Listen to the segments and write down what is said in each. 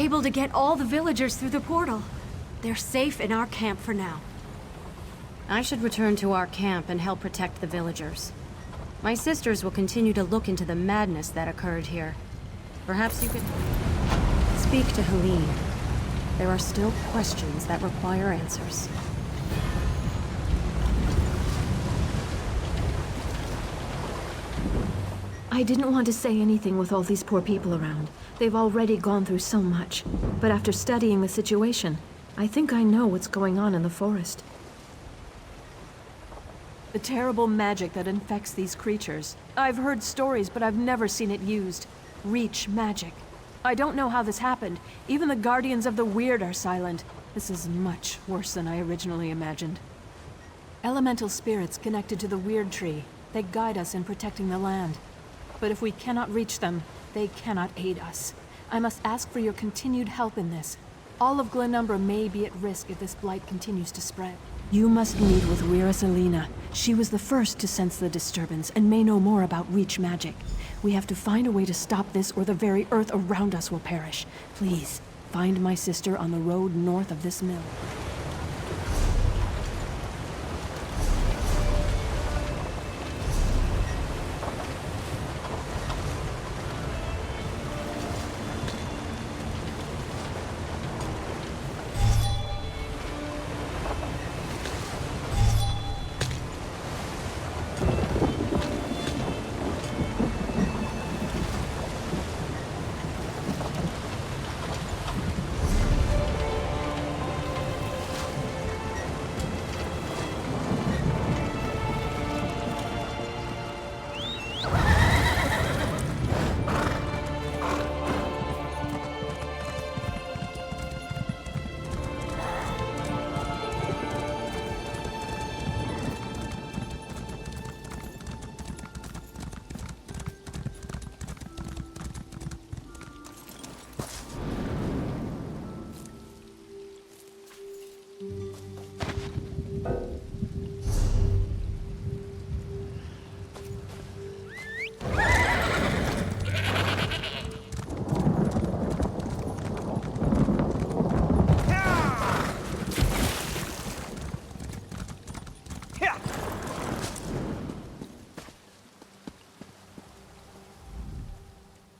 able to get all the villagers through the portal. They're safe in our camp for now. I should return to our camp and help protect the villagers. My sisters will continue to look into the madness that occurred here. Perhaps you could speak to Helene. There are still questions that require answers. I didn't want to say anything with all these poor people around. They've already gone through so much. But after studying the situation, I think I know what's going on in the forest. The terrible magic that infects these creatures. I've heard stories, but I've never seen it used. Reach magic. I don't know how this happened. Even the Guardians of the Weird are silent. This is much worse than I originally imagined. Elemental spirits connected to the Weird Tree. They guide us in protecting the land. But if we cannot reach them, they cannot aid us. I must ask for your continued help in this. All of Glenumbra may be at risk if this blight continues to spread. You must meet with Wira Selena. She was the first to sense the disturbance and may know more about Reach magic. We have to find a way to stop this or the very earth around us will perish. Please, find my sister on the road north of this mill.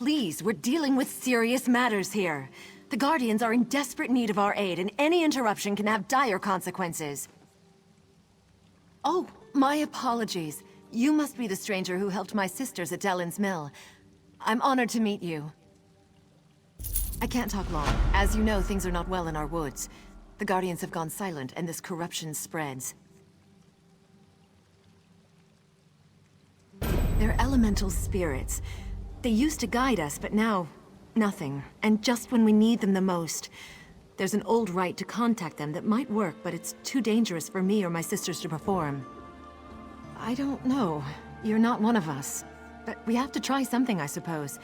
Please, we're dealing with serious matters here. The Guardians are in desperate need of our aid, and any interruption can have dire consequences. Oh, my apologies. You must be the stranger who helped my sisters at Dellen's Mill. I'm honored to meet you. I can't talk long. As you know, things are not well in our woods. The Guardians have gone silent, and this corruption spreads. They're elemental spirits. They used to guide us, but now, nothing. And just when we need them the most. There's an old rite to contact them that might work, but it's too dangerous for me or my sisters to perform. I don't know. You're not one of us. But we have to try something, I suppose.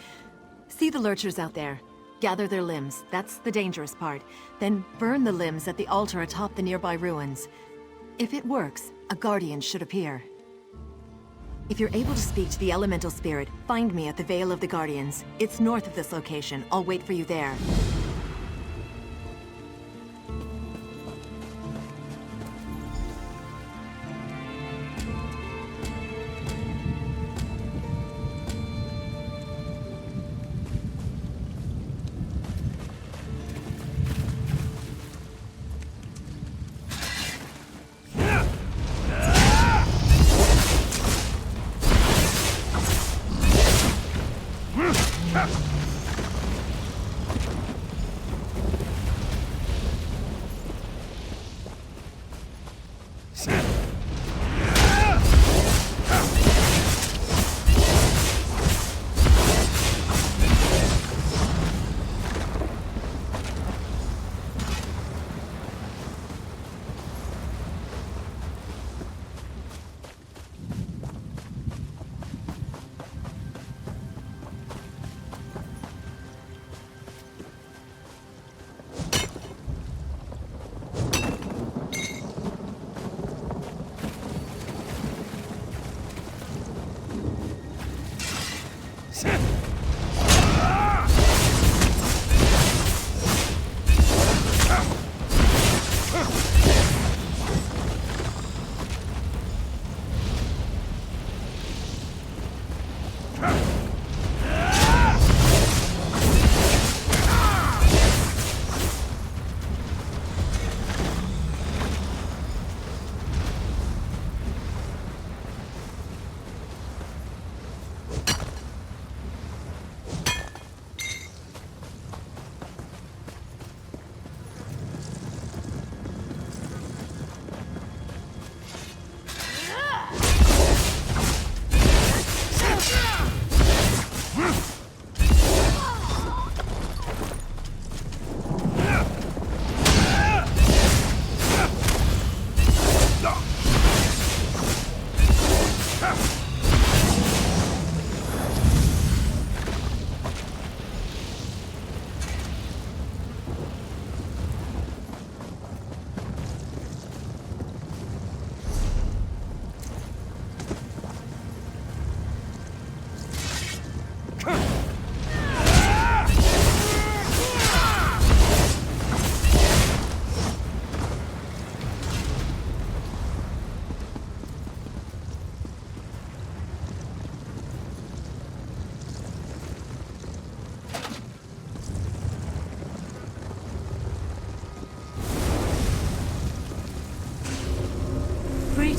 See the lurchers out there. Gather their limbs. That's the dangerous part. Then burn the limbs at the altar atop the nearby ruins. If it works, a guardian should appear. If you're able to speak to the elemental spirit, find me at the Vale of the Guardians. It's north of this location. I'll wait for you there.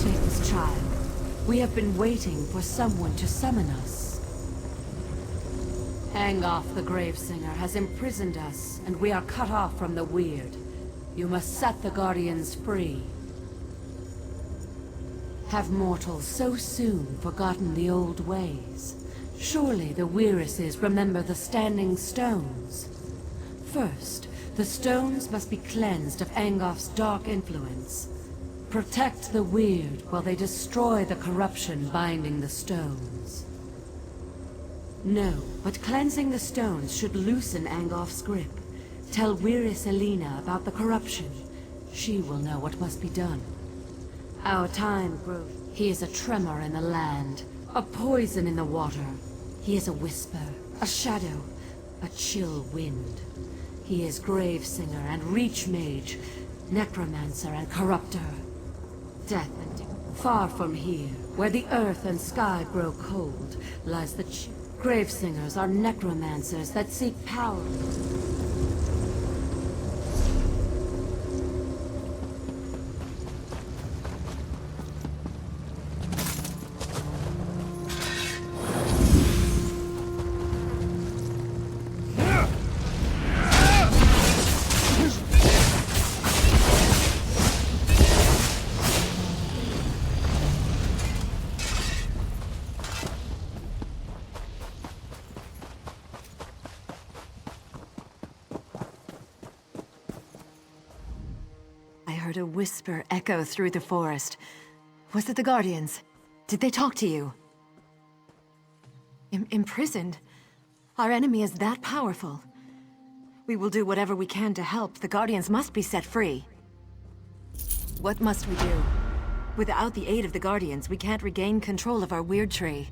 take this child. We have been waiting for someone to summon us. Angoth the Gravesinger has imprisoned us, and we are cut off from the Weird. You must set the Guardians free. Have mortals so soon forgotten the old ways? Surely the Weiruses remember the Standing Stones. First, the stones must be cleansed of Angoth's dark influence. Protect the Weird while they destroy the corruption binding the stones. No, but cleansing the stones should loosen Angoth's grip. Tell Weiris Elena about the corruption. She will know what must be done. Our time grows. He is a tremor in the land, a poison in the water. He is a whisper, a shadow, a chill wind. He is Gravesinger and Reach Mage, Necromancer and Corruptor. Death and far from here, where the earth and sky grow cold, lies the Gravesingers are necromancers that seek power. I heard a whisper echo through the forest. Was it the Guardians? Did they talk to you? Imprisoned? Our enemy is that powerful. We will do whatever we can to help. The Guardians must be set free. What must we do? Without the aid of the Guardians, we can't regain control of our weird tree.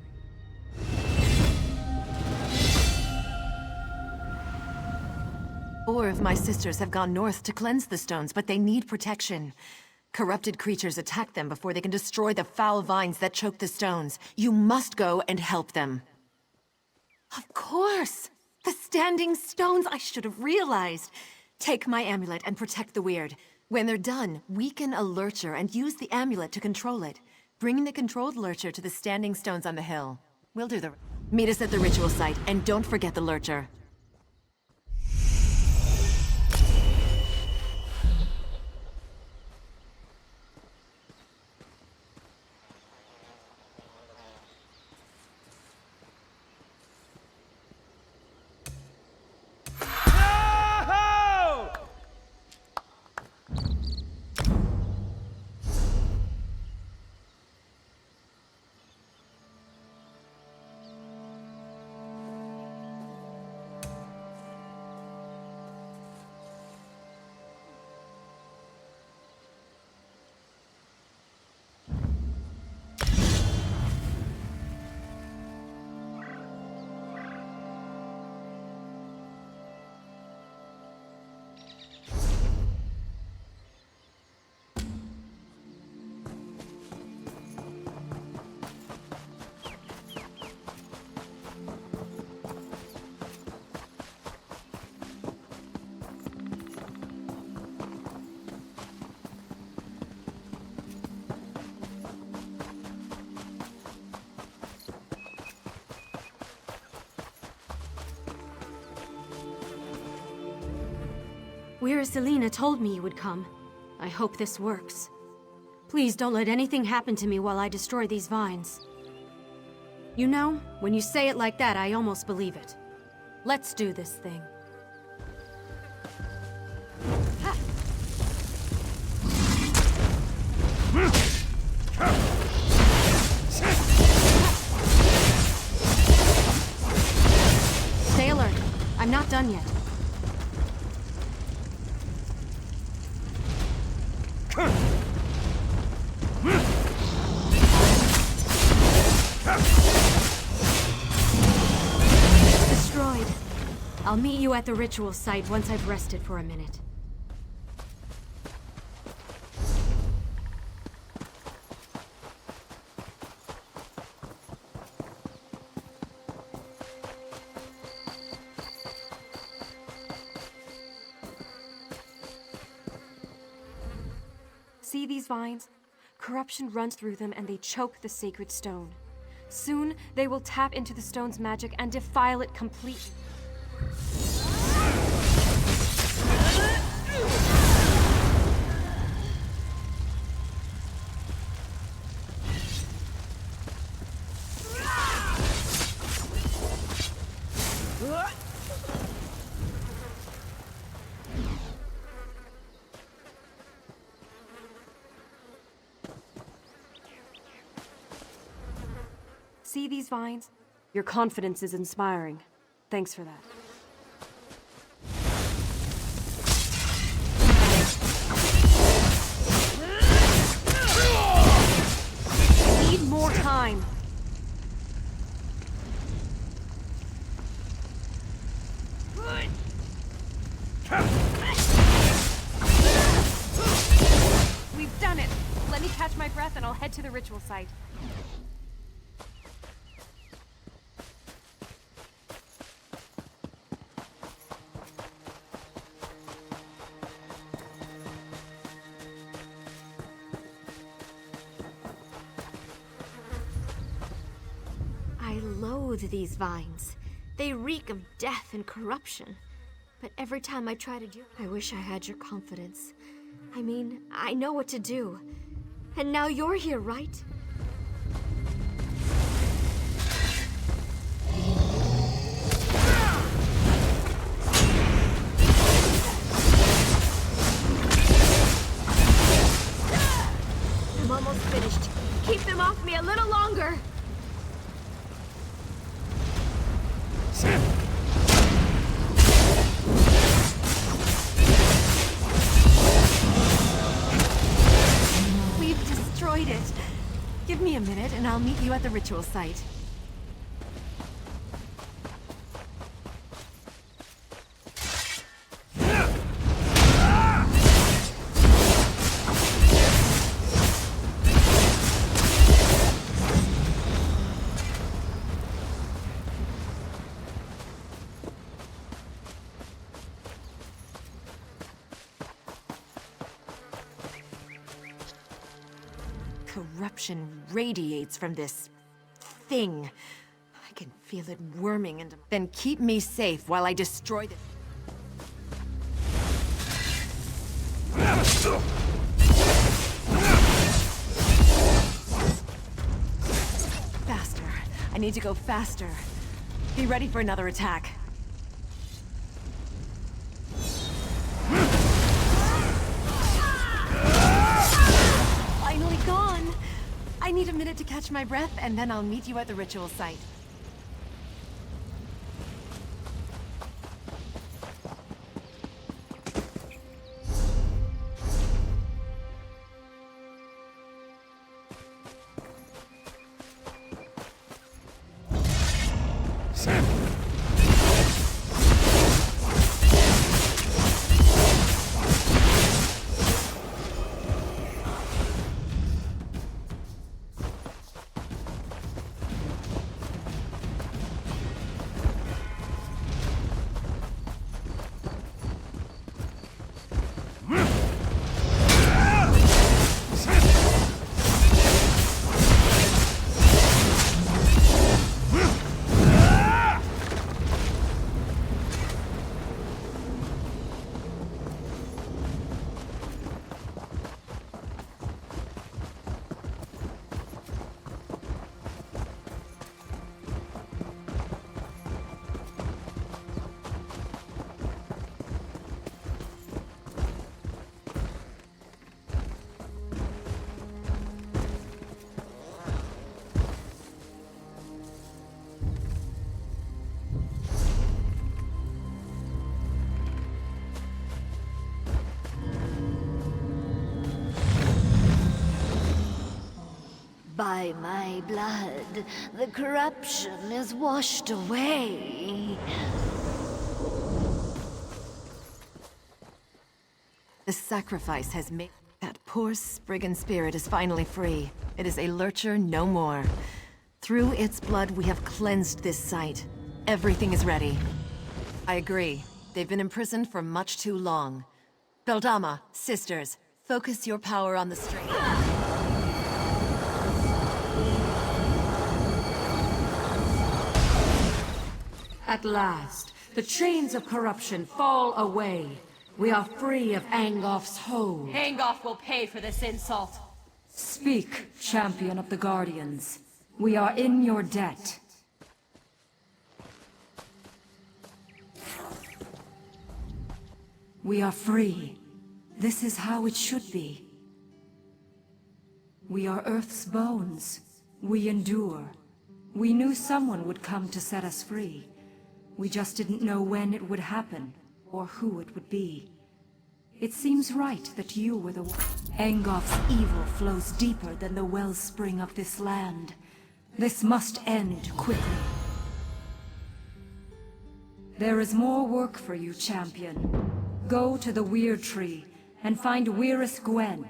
4 of my sisters have gone north to cleanse the stones, but they need protection. Corrupted creatures attack them before they can destroy the foul vines that choke the stones. You must go and help them. Of course! The Standing Stones! I should have realized! Take my amulet and protect the Weird. When they're done, weaken a lurcher and use the amulet to control it. Bring the controlled lurcher to the Standing Stones on the hill. We'll do the... Meet us at the ritual site, and don't forget the lurcher. Weiris Elena told me you would come. I hope this works. Please don't let anything happen to me while I destroy these vines. You know, when you say it like that, I almost believe it. Let's do this thing. Stay alert. I'm not done yet. Destroyed. I'll meet you at the ritual site once I've rested for a minute. See these vines? Corruption runs through them and they choke the sacred stone. Soon, they will tap into the stone's magic and defile it completely. See these vines? Your confidence is inspiring. Thanks for that. I need more time. We've done it. Let me catch my breath and I'll head to the ritual site. I loathe these vines. They reek of death and corruption. But every time I try to do, I wish I had your confidence. I mean, I know what to do. And now you're here, right? I'm almost finished. Keep them off me a little longer! We've destroyed it. Give me a minute and I'll meet you at the ritual site. Corruption radiates from this thing. I can feel it worming into. Then keep me safe while I destroy this. Faster. I need to go faster. Be ready for another attack. Finally gone! I need a minute to catch my breath, and then I'll meet you at the ritual site. By my blood, the corruption is washed away. The sacrifice has made... That poor Spriggan spirit is finally free. It is a lurcher no more. Through its blood, we have cleansed this site. Everything is ready. I agree. They've been imprisoned for much too long. Beldama, sisters, focus your power on the string. At last, the chains of corruption fall away. We are free of Angoff's hold. Angoff will pay for this insult. Speak, champion of the Guardians. We are in your debt. We are free. This is how it should be. We are Earth's bones. We endure. We knew someone would come to set us free. We just didn't know when it would happen, or who it would be. It seems right that you were the one. Angoff's evil flows deeper than the wellspring of this land. This must end quickly. There is more work for you, champion. Go to the Weird Tree and find Weirus Gwen.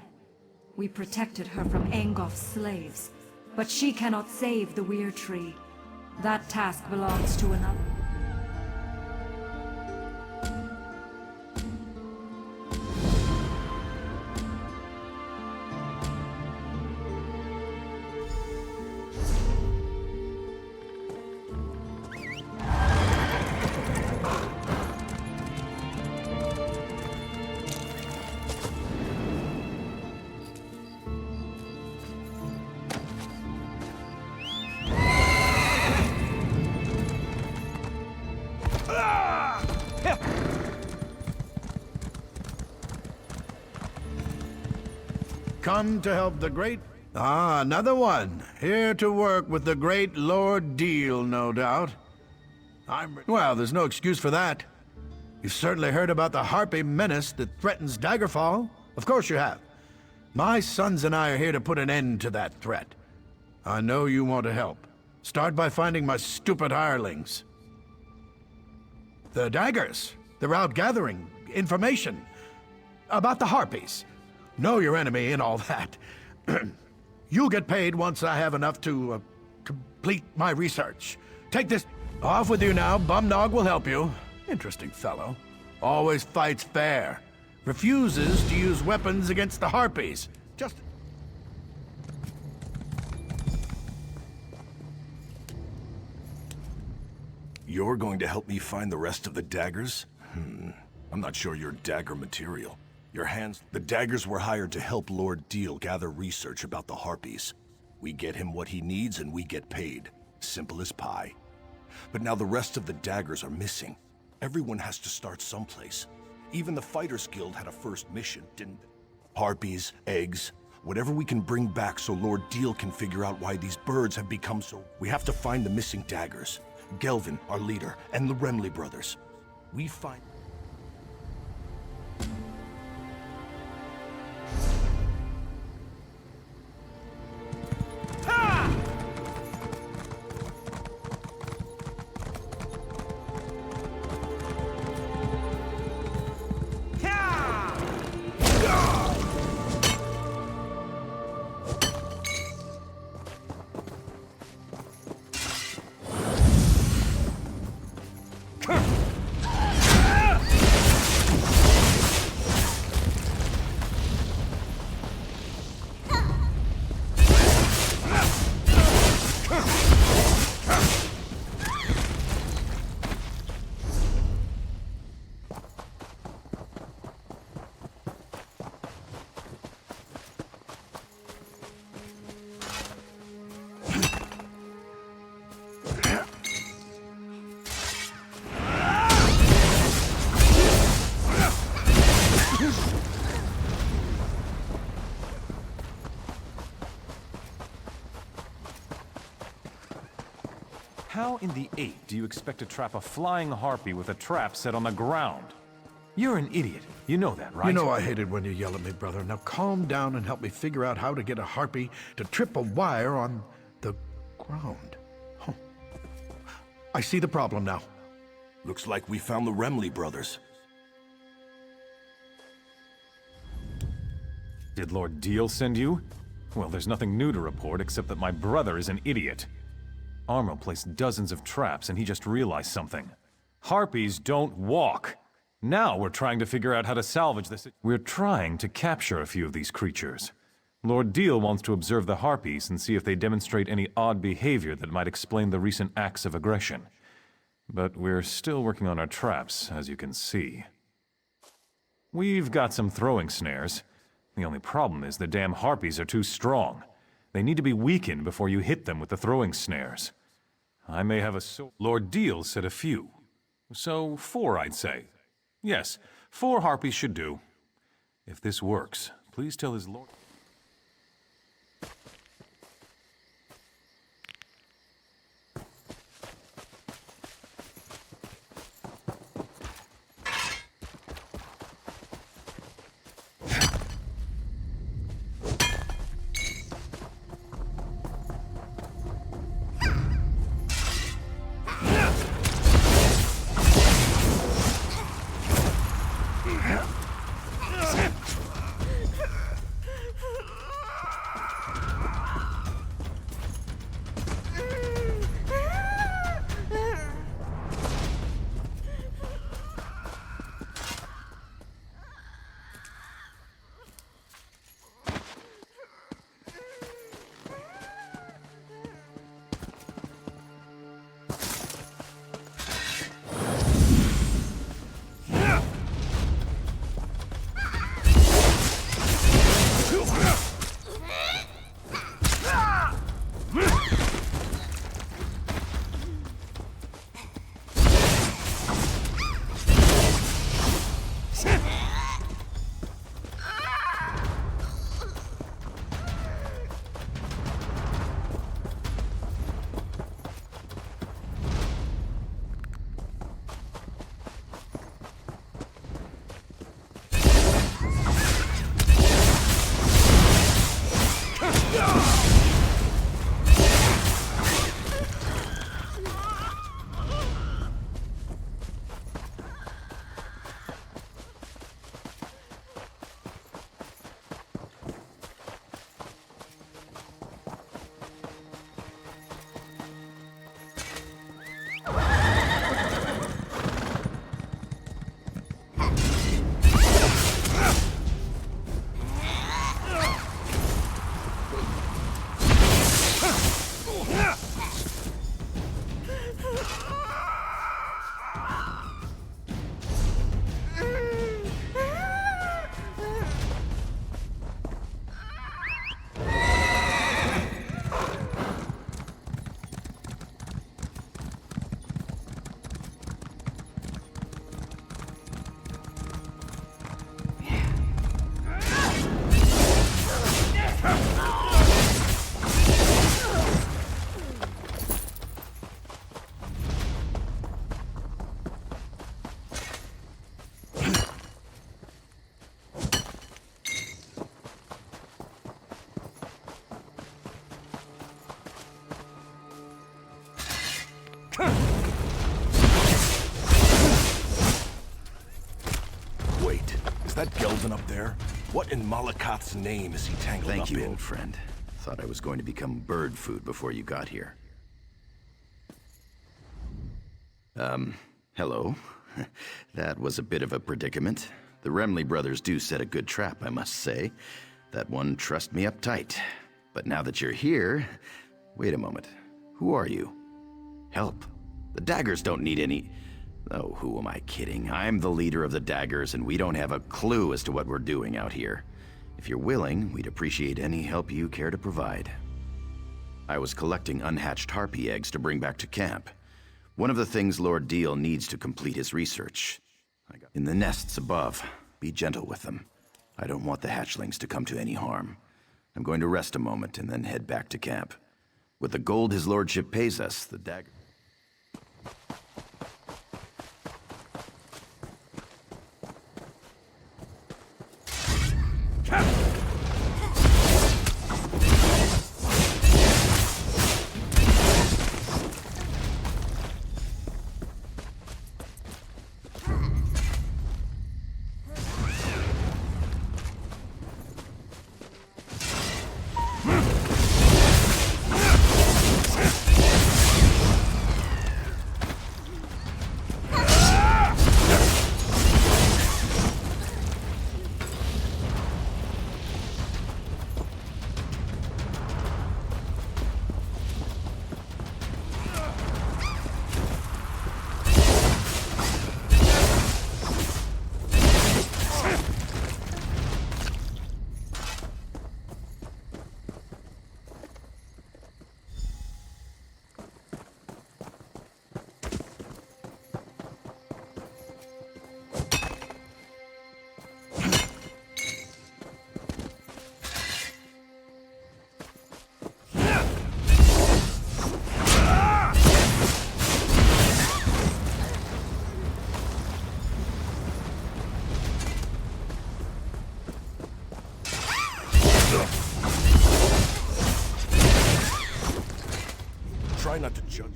We protected her from Angoff's slaves, but she cannot save the Weird Tree. That task belongs to another. Come to help the great... Ah, another one. Here to work with the great Lord Deal, no doubt. Well, there's no excuse for that. You've certainly heard about the Harpy menace that threatens Daggerfall. Of course you have. My sons and I are here to put an end to that threat. I know you want to help. Start by finding my stupid hirelings. The daggers. They're out gathering information about the Harpies. Know your enemy and all that. You'll get paid once I have enough to complete my research. Take this... Off with you now. Bumnog will help you. Interesting fellow. Always fights fair. Refuses to use weapons against the Harpies. Just... You're going to help me find the rest of the daggers? I'm not sure you're dagger material. Your hands... The daggers were hired to help Lord Deal gather research about the Harpies. We get him what he needs and we get paid. Simple as pie. But now the rest of the daggers are missing. Everyone has to start someplace. Even the Fighters Guild had a first mission, didn't they? Harpies, eggs, whatever we can bring back so Lord Deal can figure out why these birds have become so... We have to find the missing daggers. Gelvin, our leader, and the Remley brothers. We find... How in the 8 do you expect to trap a flying harpy with a trap set on the ground? You're an idiot. You know that, right? You know I hate it when you yell at me, brother. Now calm down and help me figure out how to get a harpy to trip a wire on the ground. Huh. I see the problem now. Looks like we found the Remley brothers. Did Lord Deal send you? Well, there's nothing new to report except that my brother is an idiot. Armo placed dozens of traps and he just realized something. Harpies don't walk. Now we're trying to figure out how to salvage this. We're trying to capture a few of these creatures. Lord Deal wants to observe the Harpies and see if they demonstrate any odd behavior that might explain the recent acts of aggression. But we're still working on our traps, as you can see. We've got some throwing snares. The only problem is the damn harpies are too strong. They need to be weakened before you hit them with the throwing snares. I may have a Lord Deal said a few. So 4, I'd say. Yes, 4 harpies should do. If this works, please tell his lord... Wait, is that Gelvin up there? What in Malakath's name is he tangled up in? Thank you, old friend. Thought I was going to become bird food before you got here. Hello. That was a bit of a predicament. The Remley brothers do set a good trap, I must say. That one trussed me up tight. But now that you're here... Wait a moment. Who are you? Help. The daggers don't need any... Oh, who am I kidding? I'm the leader of the daggers, and we don't have a clue as to what we're doing out here. If you're willing, we'd appreciate any help you care to provide. I was collecting unhatched harpy eggs to bring back to camp. One of the things Lord Deal needs to complete his research. In the nests above, be gentle with them. I don't want the hatchlings to come to any harm. I'm going to rest a moment and then head back to camp. With the gold his lordship pays us, the dagger... try not to judge.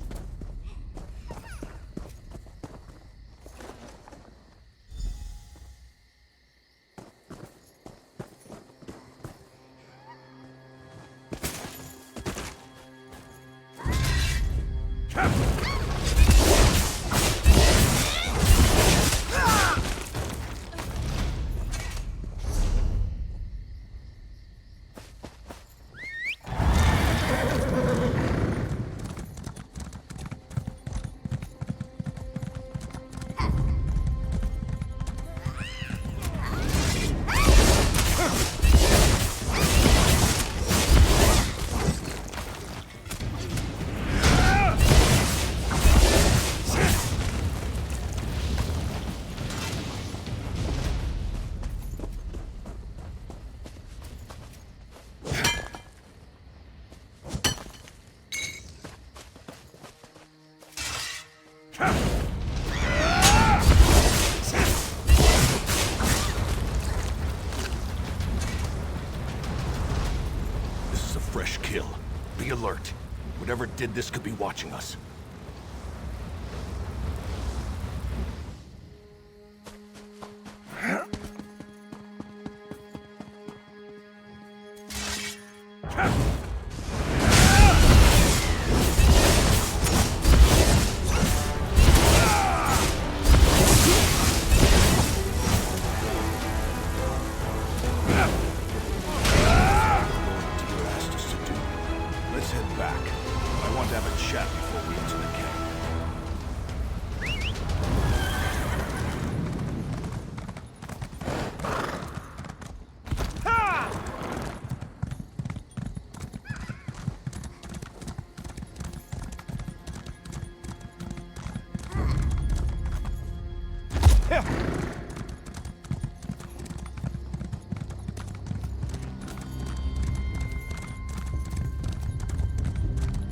Fresh kill. Be alert. Whatever did this could be watching us.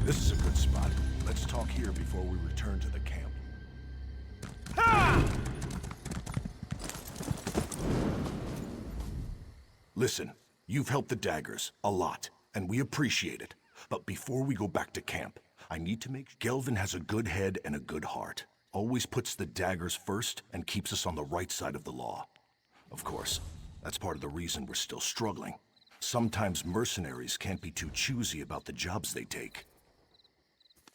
This is a good spot. Let's talk here before we return to the camp. Listen, you've helped the daggers a lot, and we appreciate it. But before we go back to camp, I need to make sure Gelvin has a good head and a good heart. Always puts the daggers first and keeps us on the right side of the law. Of course, that's part of the reason we're still struggling. Sometimes mercenaries can't be too choosy about the jobs they take.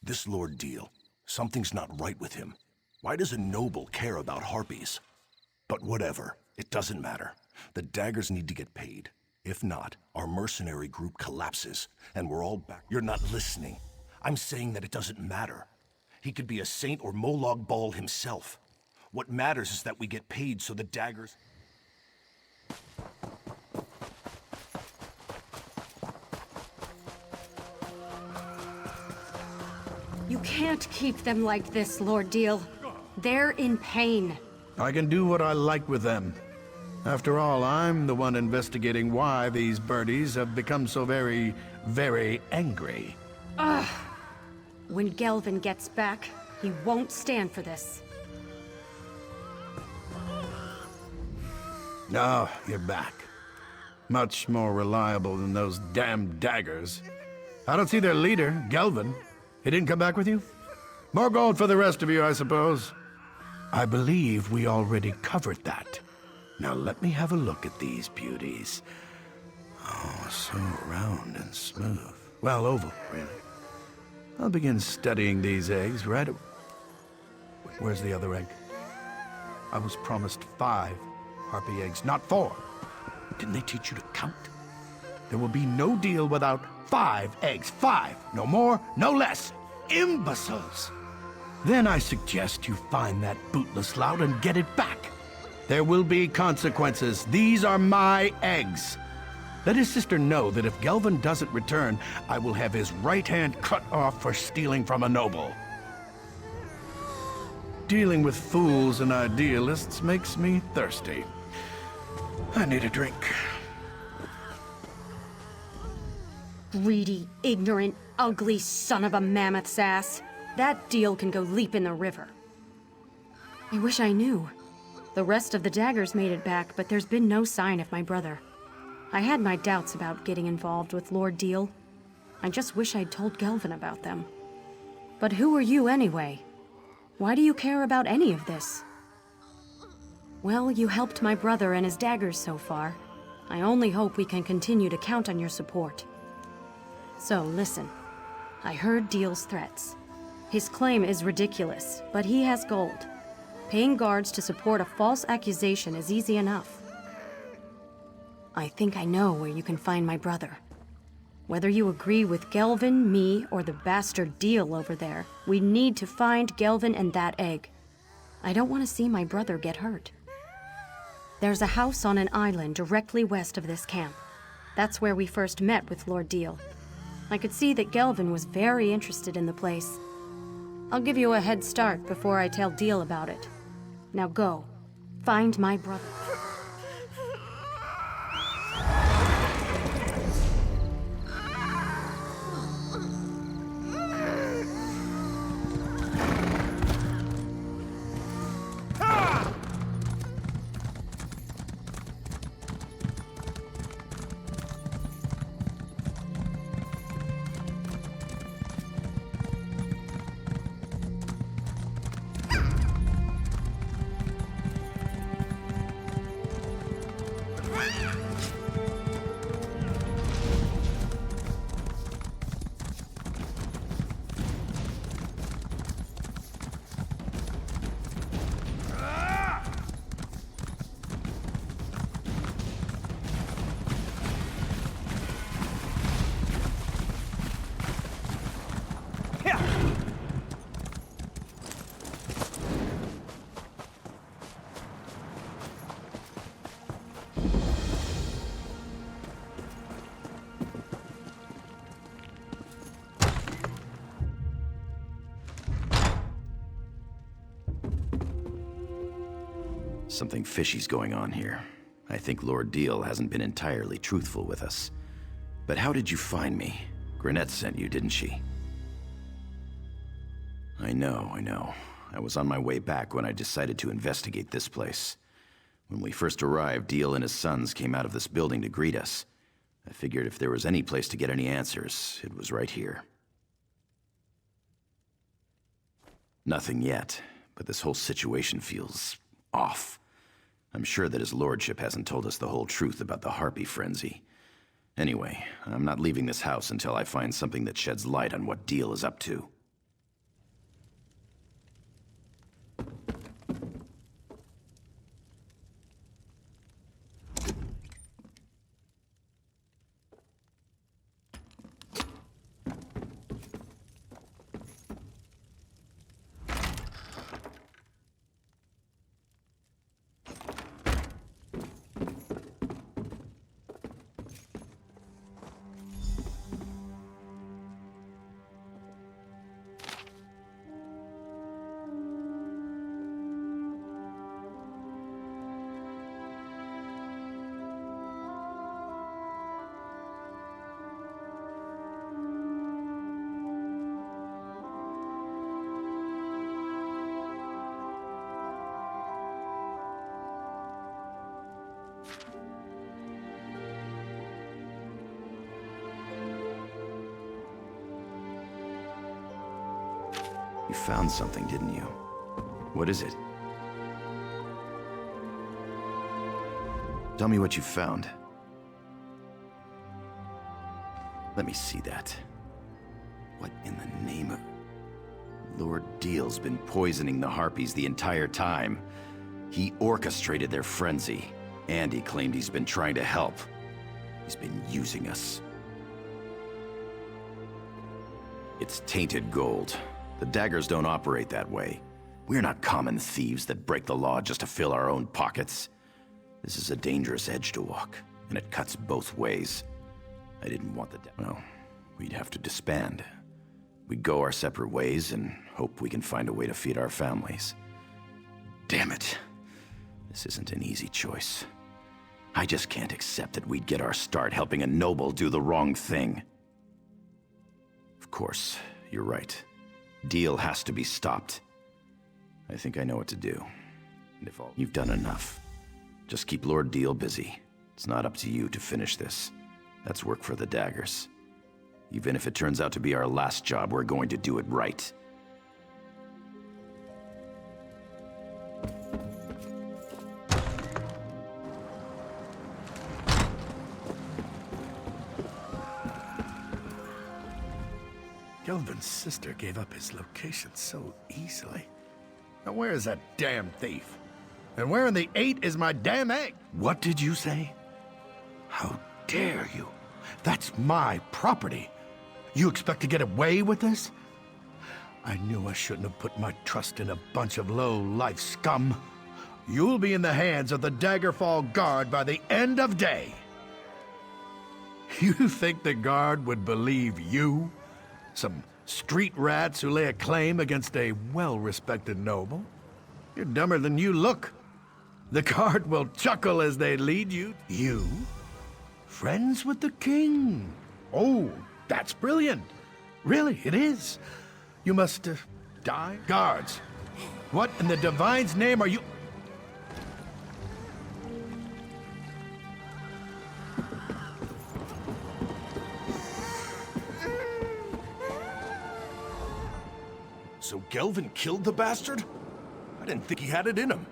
This Lord Deal, something's not right with him. Why does a noble care about harpies? But whatever, it doesn't matter. The daggers need to get paid. If not, our mercenary group collapses, and we're all back. You're not listening. I'm saying that it doesn't matter. He could be a saint or Molag Bal himself. What matters is that we get paid so the daggers... You can't keep them like this, Lord Deal. They're in pain. I can do what I like with them. After all, I'm the one investigating why these birdies have become so very, very angry. Ugh. When Gelvin gets back, he won't stand for this. Oh, you're back. Much more reliable than those damn daggers. I don't see their leader, Gelvin. He didn't come back with you? More gold for the rest of you, I suppose. I believe we already covered that. Now let me have a look at these beauties. Oh, so round and smooth. Well, oval, really. I'll begin studying these eggs right away. Where's the other egg? I was promised 5 harpy eggs, not 4. Didn't they teach you to count? There will be no deal without 5 eggs. 5. No more, no less. Imbeciles! Then I suggest you find that bootless lout and get it back. There will be consequences. These are my eggs. Let his sister know that if Gelvin doesn't return, I will have his right hand cut off for stealing from a noble. Dealing with fools and idealists makes me thirsty. I need a drink. Greedy, ignorant, ugly son of a mammoth's ass. That Deal can go leap in the river. I wish I knew. The rest of the daggers made it back, but there's been no sign of my brother. I had my doubts about getting involved with Lord Deal. I just wish I'd told Gelvin about them. But who are you anyway? Why do you care about any of this? Well, you helped my brother and his daggers so far. I only hope we can continue to count on your support. So, listen. I heard Deal's threats. His claim is ridiculous, but he has gold. Paying guards to support a false accusation is easy enough. I think I know where you can find my brother. Whether you agree with Gelvin, me, or the bastard Deal over there, we need to find Gelvin and that egg. I don't want to see my brother get hurt. There's a house on an island directly west of this camp. That's where we first met with Lord Deal. I could see that Gelvin was very interested in the place. I'll give you a head start before I tell Deal about it. Now go. Find my brother. Something fishy's going on here. I think Lord Deal hasn't been entirely truthful with us. But how did you find me? Granette sent you, didn't she? I know. I was on my way back when I decided to investigate this place. When we first arrived, Deal and his sons came out of this building to greet us. I figured if there was any place to get any answers, it was right here. Nothing yet, but this whole situation feels off. I'm sure that his lordship hasn't told us the whole truth about the Harpy frenzy. Anyway, I'm not leaving this house until I find something that sheds light on what Deal is up to. You found something, didn't you? What is it? Tell me what you found. Let me see that. What in the name of... Lord Deal's been poisoning the Harpies the entire time. He orchestrated their frenzy, and he claimed he's been trying to help. He's been using us. It's tainted gold. The daggers don't operate that way. We're not common thieves that break the law just to fill our own pockets. This is a dangerous edge to walk, and it cuts both ways. I didn't want the... Well, we'd have to disband. We'd go our separate ways and hope we can find a way to feed our families. Damn it. This isn't an easy choice. I just can't accept that we'd get our start helping a noble do the wrong thing. Of course, you're right. Deal has to be stopped. I think I know what to do. And if all... You've done enough. Just keep Lord Deal busy. It's not up to you to finish this. That's work for the daggers. Even if it turns out to be our last job, we're going to do it right. Gelvin's sister gave up his location so easily. Now where is that damn thief? And where in the 8 is my damn egg? What did you say? How dare you? That's my property. You expect to get away with this? I knew I shouldn't have put my trust in a bunch of low-life scum. You'll be in the hands of the Daggerfall Guard by the end of day. You think the Guard would believe you? Some street rats who lay a claim against a well-respected noble? You're dumber than you look. The Guard will chuckle as they lead you. You? Friends with the king? Oh, that's brilliant. Really, it is. You must, die? Guards, what in the Divine's name are you... So Gelvin killed the bastard? I didn't think he had it in him.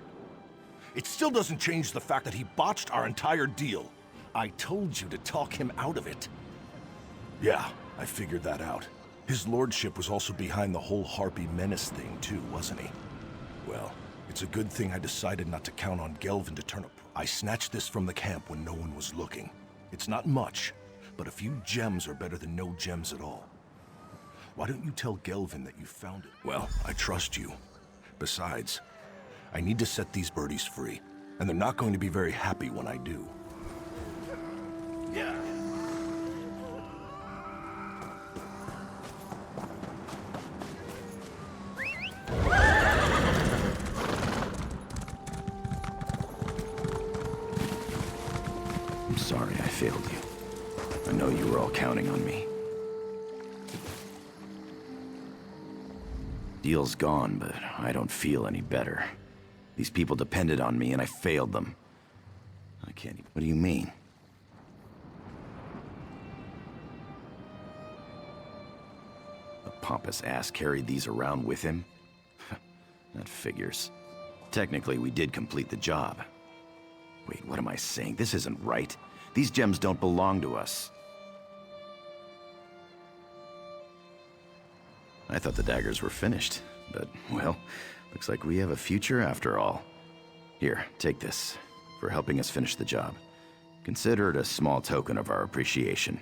It still doesn't change the fact that he botched our entire deal. I told you to talk him out of it. Yeah, I figured that out. His lordship was also behind the whole Harpy menace thing too, wasn't he? Well, it's a good thing I decided not to count on Gelvin to turn up. I snatched this from the camp when no one was looking. It's not much, but a few gems are better than no gems at all. Why don't you tell Gelvin that you found it? Well, I trust you. Besides, I need to set these birdies free, and they're not going to be very happy when I do. Yeah. I'm sorry I failed you. I know you were all counting on me. Deal's gone, but I don't feel any better. These people depended on me and I failed them. I can't even... What do you mean? The pompous ass carried these around with him? That figures. Technically, we did complete the job. Wait, what am I saying? This isn't right. These gems don't belong to us. I thought the daggers were finished, but, well, looks like we have a future after all. Here, take this, for helping us finish the job. Consider it a small token of our appreciation.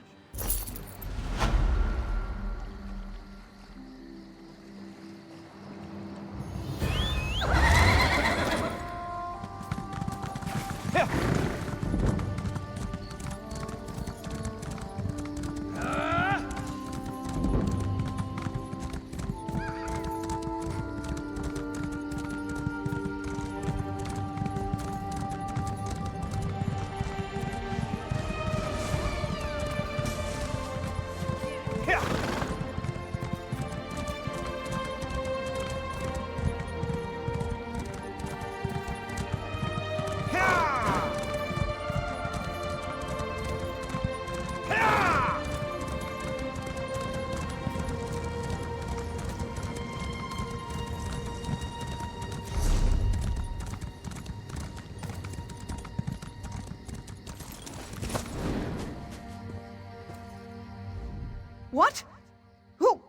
What? Who?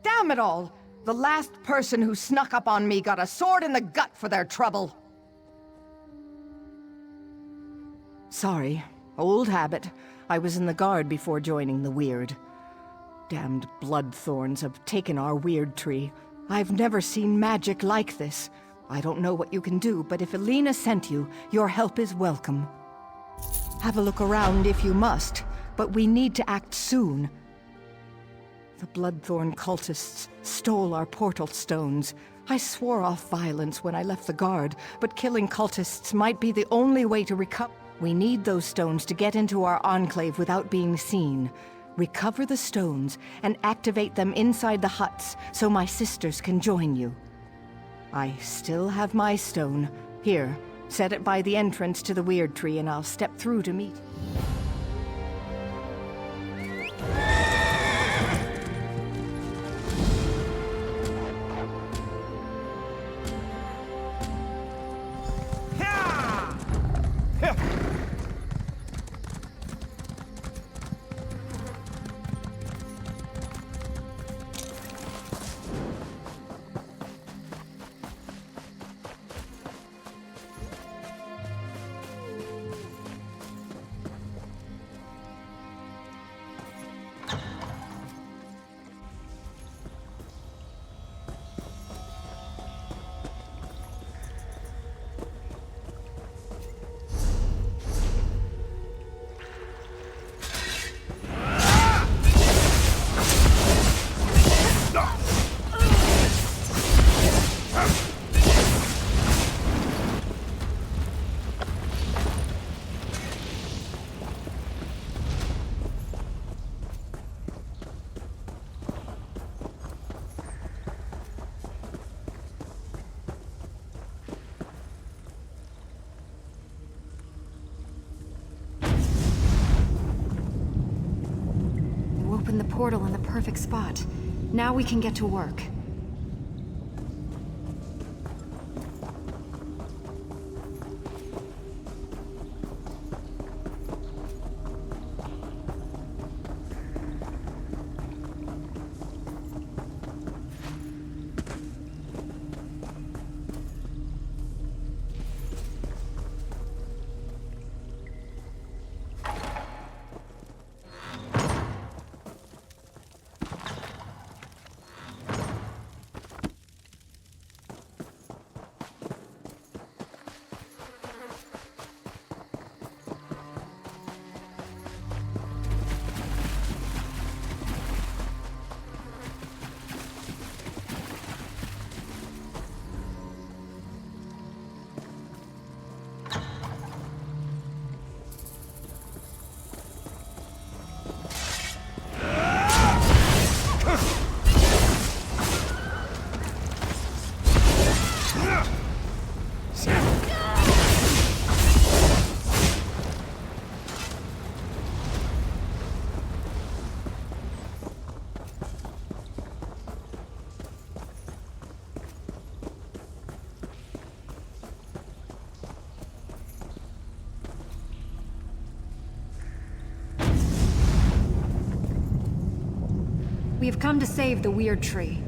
Damn it all! The last person who snuck up on me got a sword in the gut for their trouble. Sorry. Old habit. I was in the guard before joining the Weird. Damned bloodthorns have taken our Weird tree. I've never seen magic like this. I don't know what you can do, but if Elena sent you, your help is welcome. Have a look around if you must, but we need to act soon. The Bloodthorn cultists stole our portal stones. I swore off violence when I left the guard, but killing cultists might be the only way to recover. We need those stones to get into our enclave without being seen. Recover the stones and activate them inside the huts so my sisters can join you. I still have my stone. Here, set it by the entrance to the Weird Tree and I'll step through to meet. opened the portal in the perfect spot. Now we can get to work. We have come to save the Weird Tree.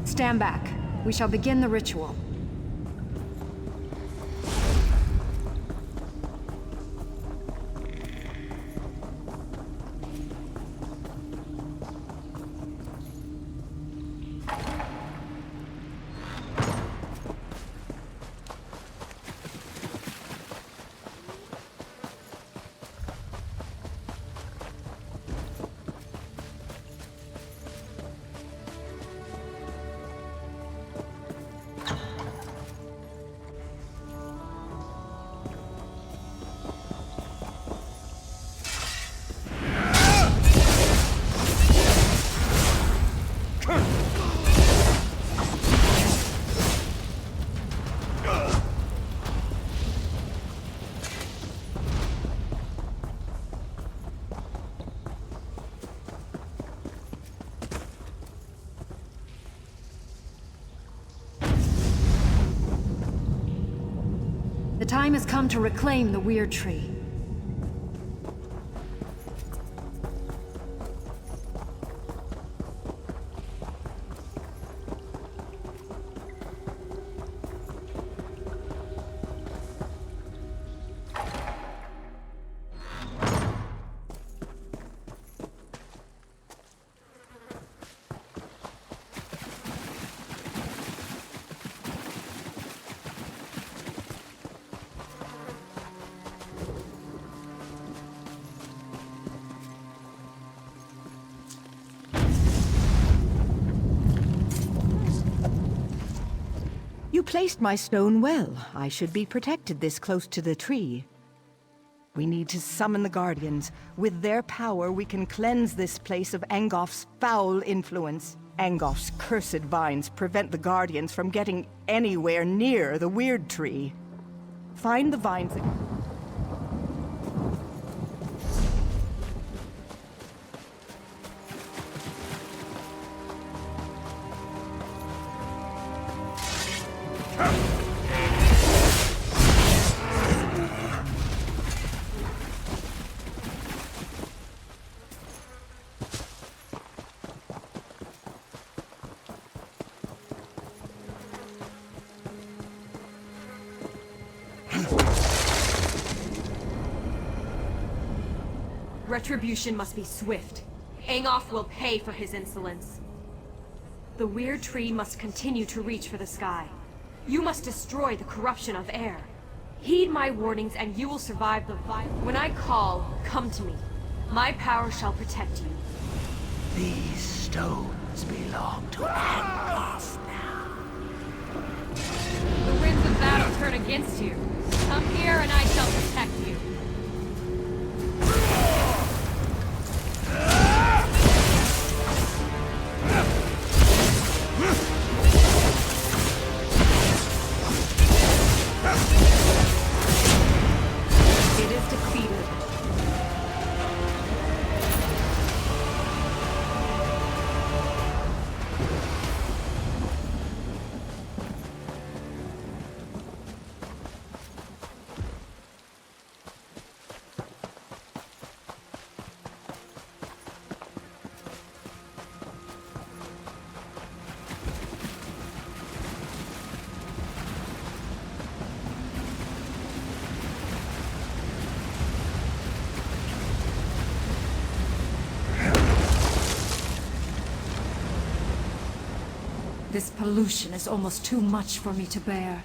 Stand back. We shall begin the ritual. The time has come to reclaim the Weird Tree. You placed my stone well. I should be protected this close to the tree. We need to summon the Guardians. With their power, we can cleanse this place of Angof's foul influence. Angolf's cursed vines prevent the Guardians from getting anywhere near the Weird Tree. Find the vines that... Retribution must be swift. Angolf will pay for his insolence. The Weird Tree must continue to reach for the sky. You must destroy the corruption of air. Heed my warnings and you will survive the violence. When I call, come to me. My power shall protect you. These stones belong to Angolf now. The winds of battle turn against you. Come here and I shall protect you. It is defeated. This pollution is almost too much for me to bear.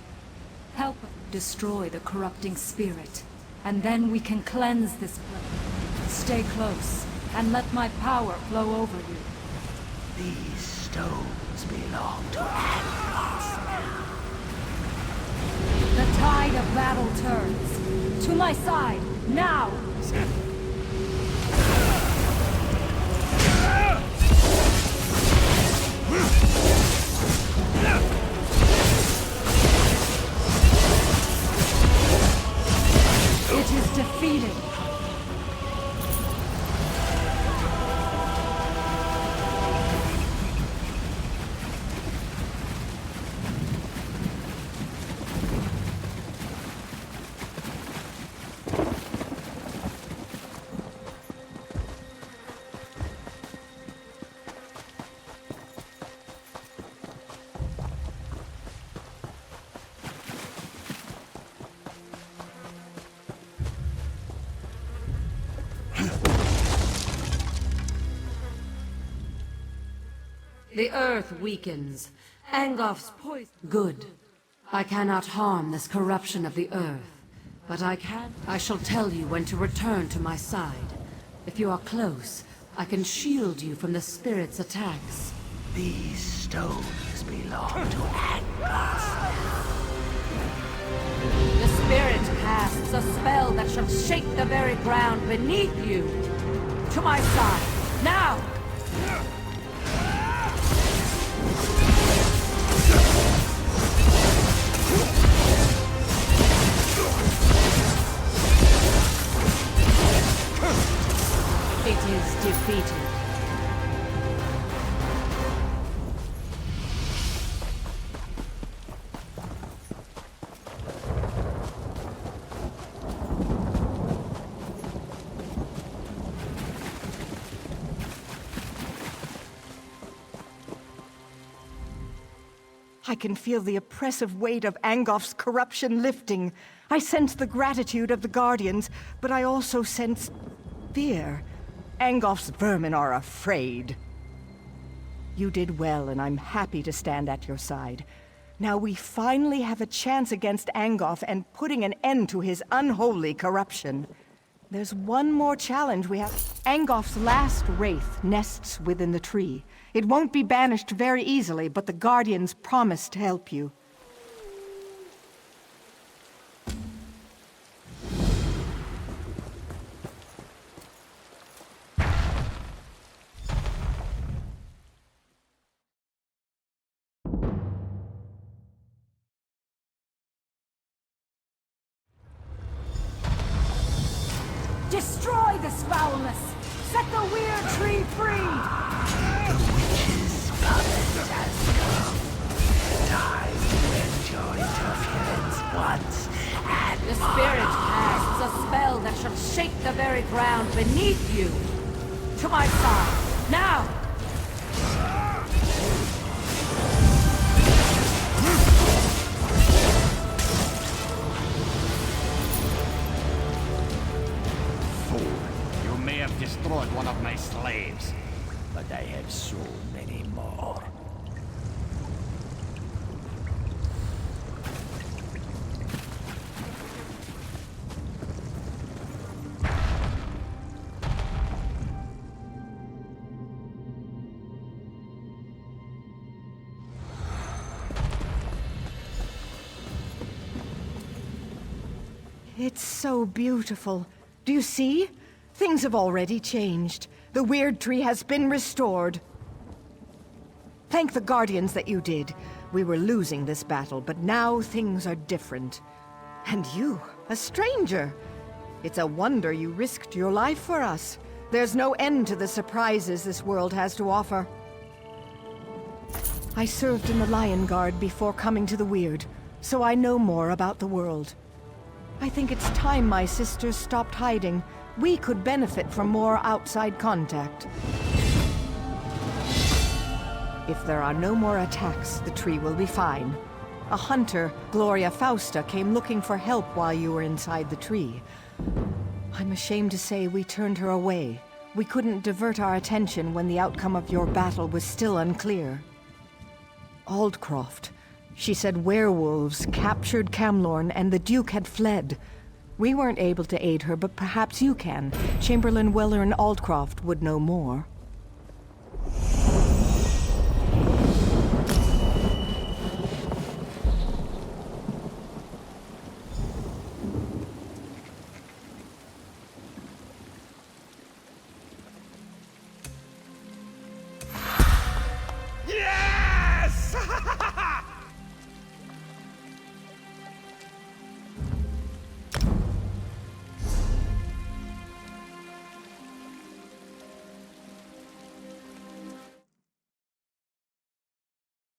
Help destroy the corrupting spirit, and then we can cleanse this place. Stay close, and let my power flow over you. These stones belong to Angolf now. The tide of battle turns. To my side, now! It is defeated. The earth weakens. Angolf's poison. Good. I cannot harm this corruption of the earth, but I can. I shall tell you when to return to my side. If you are close, I can shield you from the spirit's attacks. These stones belong to Angolf now. The spirit casts a spell that shall shake the very ground beneath you. To my side, now! It is defeated. I can feel the oppressive weight of Angolf's corruption lifting. I sense the gratitude of the Guardians, but I also sense fear. Angolf's vermin are afraid. You did well, and I'm happy to stand at your side. Now we finally have a chance against Angolf and putting an end to his unholy corruption. There's one more challenge we have. Angolf's last wraith nests within the tree. It won't be banished very easily, but the Guardians promise to help you. Destroy this foulness! Set the weird tree free! The witch's puppet has come. Time to enjoy interference once and The spirit casts a spell that shall shake the very ground beneath you. To my side, now! You may have destroyed one of my slaves, but I have so many more. It's so beautiful. Do you see? Things have already changed. The weird tree has been restored. Thank the Guardians that you did. We were losing this battle, but now things are different. And you, a stranger. It's a wonder you risked your life for us. There's no end to the surprises this world has to offer. I served in the Lion Guard before coming to the Weird, so I know more about the world. I think it's time my sisters stopped hiding. We could benefit from more outside contact. If there are no more attacks, the tree will be fine. A hunter, Gloria Fausta, came looking for help while you were inside the tree. I'm ashamed to say we turned her away. We couldn't divert our attention when the outcome of your battle was still unclear. Aldcroft. She said werewolves captured Camlorn and the Duke had fled. We weren't able to aid her, but perhaps you can. Chamberlain Weller and Aldcroft would know more.